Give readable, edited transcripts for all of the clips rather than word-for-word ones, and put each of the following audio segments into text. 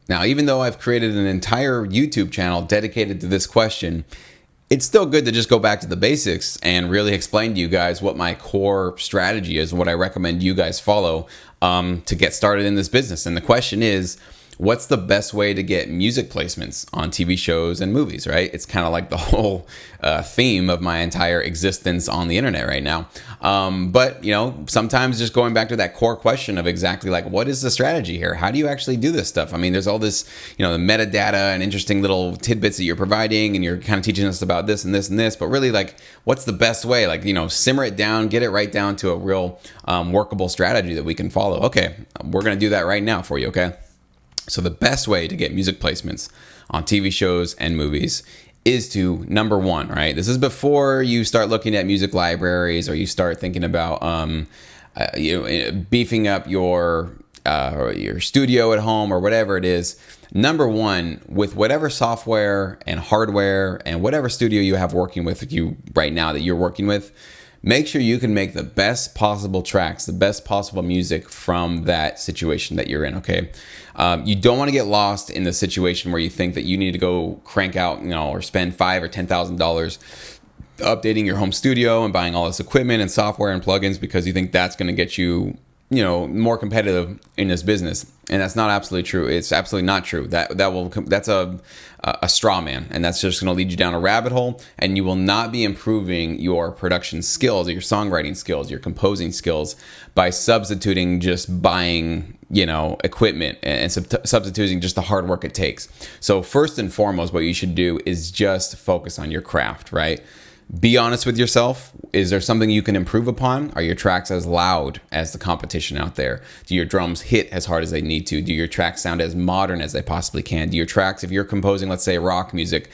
Now, even though I've created an entire YouTube channel dedicated to this question, it's still good to just go back to the basics and really explain to you guys what my core strategy is, what I recommend you guys follow to get started in this business. And the question is, what's the best way to get music placements on TV shows and movies, right? It's kind of like the whole theme of my entire existence on the internet right now. But, sometimes just going back to that core question of exactly like, what is the strategy here? How do you actually do this stuff? I mean, there's all this, the metadata and interesting little tidbits that you're providing, and you're kind of teaching us about this and this and this, but really like, what's the best way? Like, simmer it down, get it right down to a real workable strategy that we can follow. Okay, we're going to do that right now for you, okay? So the best way to get music placements on TV shows and movies is to, number one, right? This is before you start looking at music libraries or you start thinking about beefing up your studio at home or whatever it is. Number one, with whatever software and hardware and whatever studio you have working with you right now that you're working with, make sure you can make the best possible tracks, the best possible music from that situation that you're in, okay? You don't want to get lost in the situation where you think that you need to go crank out, or spend $5,000 or $10,000 updating your home studio and buying all this equipment and software and plugins because you think that's going to get you, more competitive in this business. And that's not absolutely true. It's absolutely not true. That's a straw man, and that's just going to lead you down a rabbit hole, and you will not be improving your production skills, your songwriting skills, your composing skills by substituting just buying, equipment and substituting just the hard work it takes. So first and foremost, what you should do is just focus on your craft, right? Be honest with yourself. Is there something you can improve upon? Are your tracks as loud as the competition out there? Do your drums hit as hard as they need to? Do your tracks sound as modern as they possibly can? Do your tracks, if you're composing, let's say, rock music,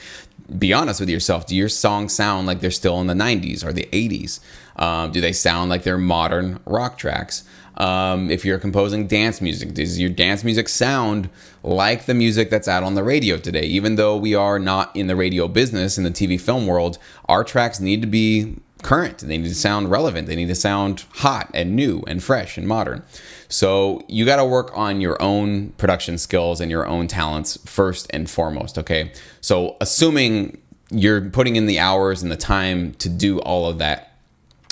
be honest with yourself. Do your songs sound like they're still in the 90s or the 80s? Do they sound like they're modern rock tracks? If you're composing dance music, does your dance music sound like the music that's out on the radio today? Even though we are not in the radio business, in the TV film world, our tracks need to be current. They need to sound relevant. They need to sound hot and new and fresh and modern. So you got to work on your own production skills and your own talents first and foremost, okay? So assuming you're putting in the hours and the time to do all of that,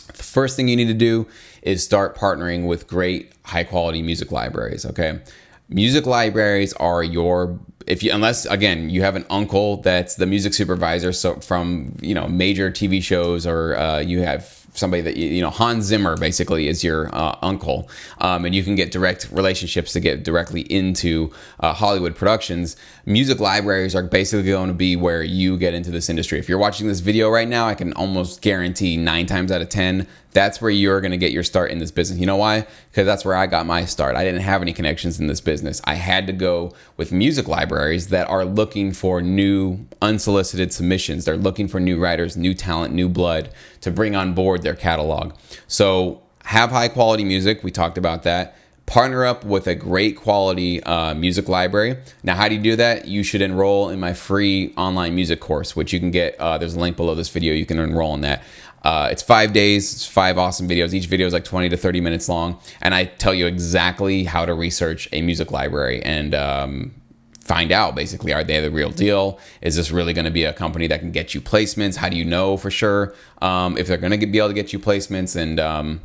the first thing you need to do is start partnering with great high quality music libraries, okay? Music libraries are unless again you have an uncle that's the music supervisor, so from major TV shows, or you have somebody that Hans Zimmer basically is your uncle, and you can get direct relationships to get directly into Hollywood productions. Music libraries are basically going to be where you get into this industry. If you're watching this video right now, I can almost guarantee 9 times out of 10 that's where you're going to get your start in this business. You know why? Because that's where I got my start. I didn't have any connections in this business. I had to go with music libraries that are looking for new unsolicited submissions. They're looking for new writers, new talent, new blood to bring on board their catalog. So have high quality music. We talked about that. Partner up with a great quality music library. Now, how do you do that? You should enroll in my free online music course, which you can get. There's a link below this video. You can enroll in that. It's 5 days, it's 5 awesome videos. Each video is like 20 to 30 minutes long. And I tell you exactly how to research a music library and find out, basically, are they the real deal? Is this really going to be a company that can get you placements? How do you know for sure if they're going to be able to get you placements, and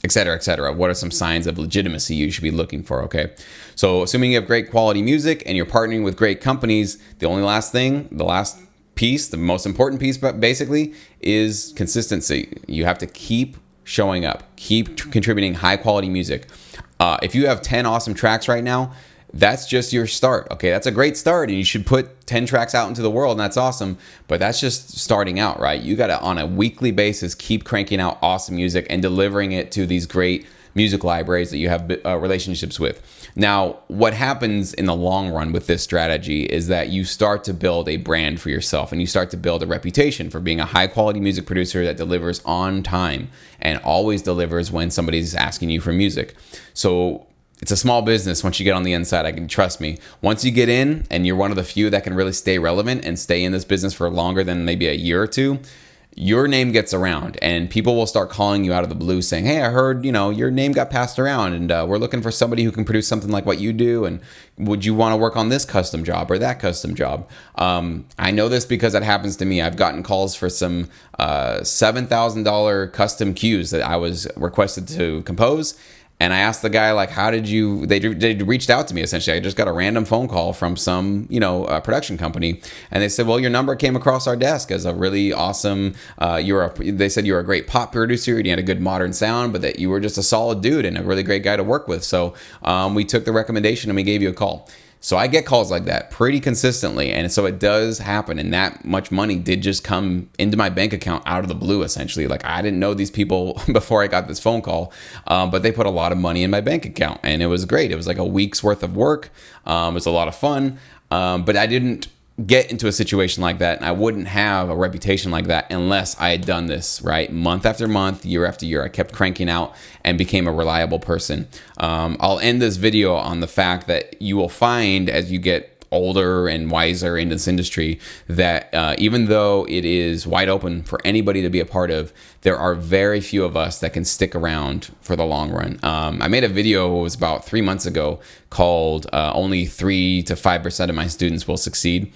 et cetera, et cetera? What are some signs of legitimacy you should be looking for, okay? So assuming you have great quality music and you're partnering with great companies, the last piece, the most important piece, but basically, is consistency. You have to keep showing up, keep contributing high quality music. If you have 10 awesome tracks right now, that's just your start. Okay, that's a great start, and you should put 10 tracks out into the world, and that's awesome. But that's just starting out, right? You got to, on a weekly basis, keep cranking out awesome music and delivering it to these great music libraries that you have relationships with. Now, what happens in the long run with this strategy is that you start to build a brand for yourself, and you start to build a reputation for being a high quality music producer that delivers on time and always delivers when somebody's asking you for music. So it's a small business once you get on the inside. I can trust me. Once you get in and you're one of the few that can really stay relevant and stay in this business for longer than maybe a year or two, your name gets around and people will start calling you out of the blue saying, hey, I heard, your name got passed around and we're looking for somebody who can produce something like what you do. And would you want to work on this custom job or that custom job? I know this because it happens to me. I've gotten calls for some $7,000 custom cues that I was requested to compose. And I asked the guy, like, how did you, they reached out to me essentially. I just got a random phone call from some, production company. And they said, well, your number came across our desk as a really awesome, they said you were a great pop producer and you had a good modern sound, but that you were just a solid dude and a really great guy to work with. So we took the recommendation and we gave you a call. So I get calls like that pretty consistently. And so it does happen. And that much money did just come into my bank account out of the blue, essentially. Like I didn't know these people before I got this phone call, but they put a lot of money in my bank account and it was great. It was like a week's worth of work. It was a lot of fun. But I didn't get into a situation like that and I wouldn't have a reputation like that unless I had done this right month after month, year after year. I kept cranking out and became a reliable person. I'll end this video on the fact that you will find as you get older and wiser in this industry that even though it is wide open for anybody to be a part of, there are very few of us that can stick around for the long run. I made a video, it was about 3 months ago, called only 3 to 5% of my students will succeed.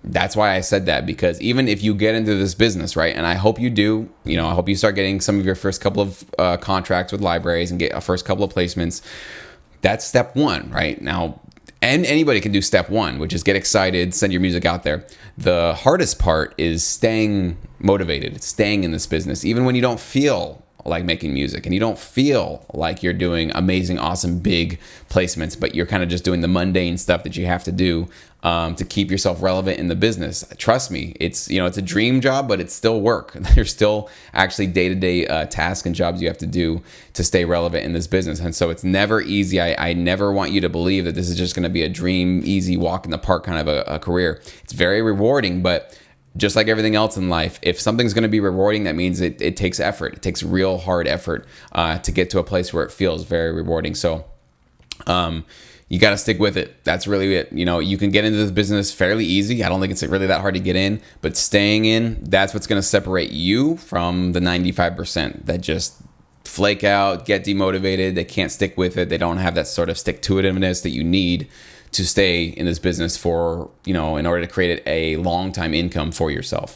That's why I said that, because even if you get into this business, right, and I hope you do, I hope you start getting some of your first couple of contracts with libraries and get a first couple of placements. That's step one, right? Now, and anybody can do step one, which is get excited, send your music out there. The hardest part is staying motivated, staying in this business, even when you don't feel like making music and you don't feel like you're doing amazing, awesome, big placements, but you're kind of just doing the mundane stuff that you have to do to keep yourself relevant in the business. Trust me, it's a dream job, but it's still work. There's still actually day-to-day tasks and jobs you have to do to stay relevant in this business. And so it's never easy. I never want you to believe that this is just going to be a dream, easy walk in the park kind of a career. It's very rewarding, but just like everything else in life, if something's going to be rewarding, that means it takes effort. It takes real hard effort to get to a place where it feels very rewarding. So you got to stick with it. That's really it. You can get into this business fairly easy. I don't think it's really that hard to get in, but staying in, that's what's going to separate you from the 95% that just flake out, get demotivated. They can't stick with it. They don't have that sort of stick-to-itiveness that you need to stay in this business for, in order to create a long-time income for yourself.